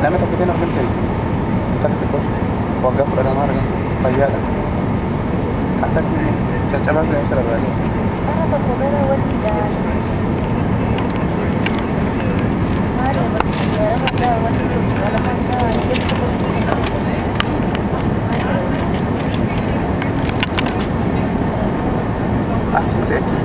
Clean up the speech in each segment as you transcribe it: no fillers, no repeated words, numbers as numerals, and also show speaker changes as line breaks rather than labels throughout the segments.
نعمل تفكيرنا في الجاي تحت الكشك وقف أنا مارس طيالة حتى تجمع في عشرة بس
أنا تقولنا ودي
أحسن سيأتي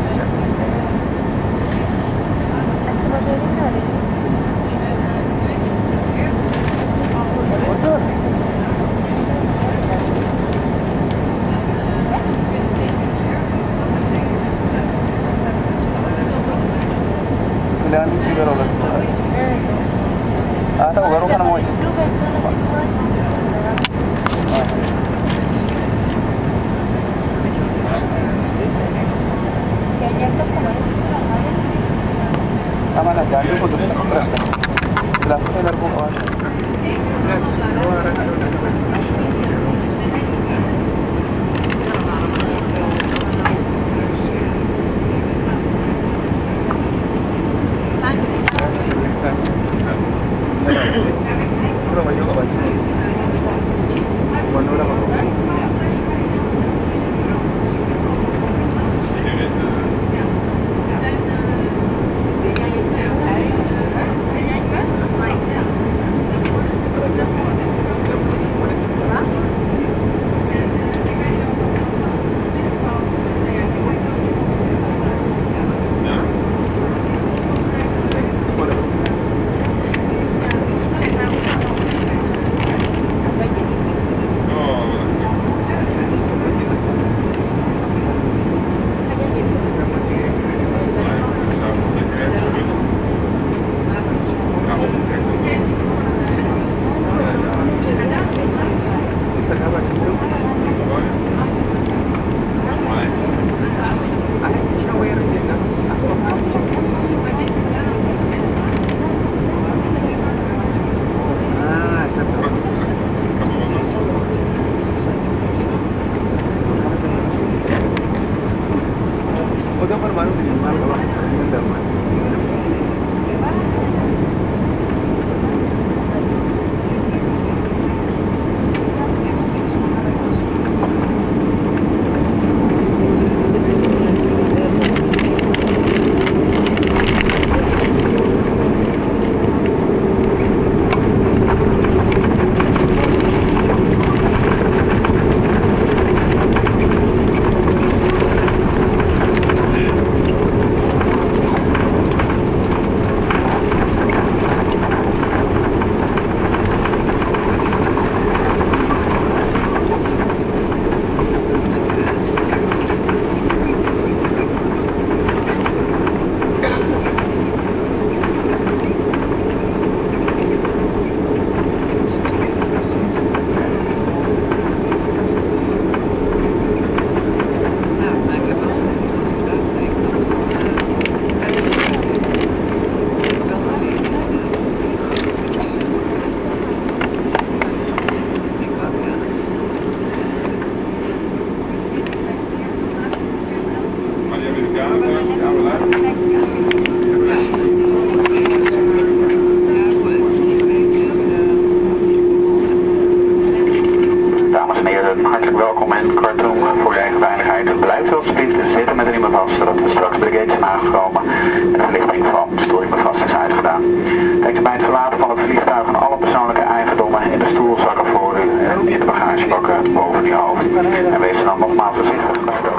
Kalian juga rolas. Ada baru kan mau. Aman aja, aku pun terus. Jelaskan dari bawah. Dames en heren, hartelijk welkom in Khartoum. Voor je eigen veiligheid blijft u alsjeblieft zitten met de riemen vast, zodat we straks bij de gate zijn aangekomen en de verlichting van storingbevasting is uitgedaan. Denk bij het verlaten van het vliegtuig aan alle persoonlijke eigendommen in de stoelzakken voor u en in de bagagebakken boven uw hoofd. En wees dan nogmaals voorzichtig bij de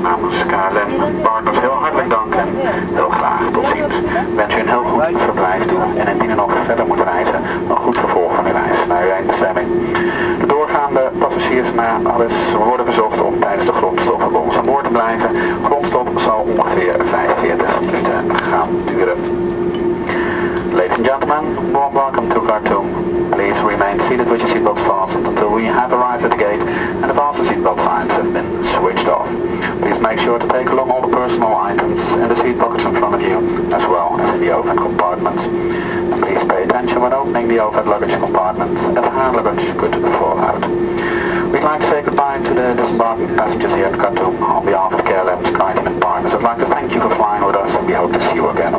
namens KLM partners heel hartelijk dank en heel graag tot ziens. Wens u een heel goed verblijf toe en indien u nog verder moet reizen, een goed vervolg van uw reis naar uw eindbestemming. De doorgaande passagiers naar alles worden verzocht om tijdens de grondstoppen bij ons aan boord te blijven. Grondstop zal ongeveer 45 minuten gaan duren. Ladies and gentlemen, warm welcome to Khartoum. Please remain seated with your seatbelts fastened until we have arrived at the gate and the fasten seatbelt signs have been switched off. Please make sure to take along all the personal items in the seat pockets in front of you, as well as in the overhead compartments. And please pay attention when opening the overhead luggage compartment, as hand luggage could fall out. We'd like to say goodbye to the disembarking passengers here at Khartoum. On behalf of KLM's Khartoum and partners, I'd like to thank you for flying with us and we hope to see you again.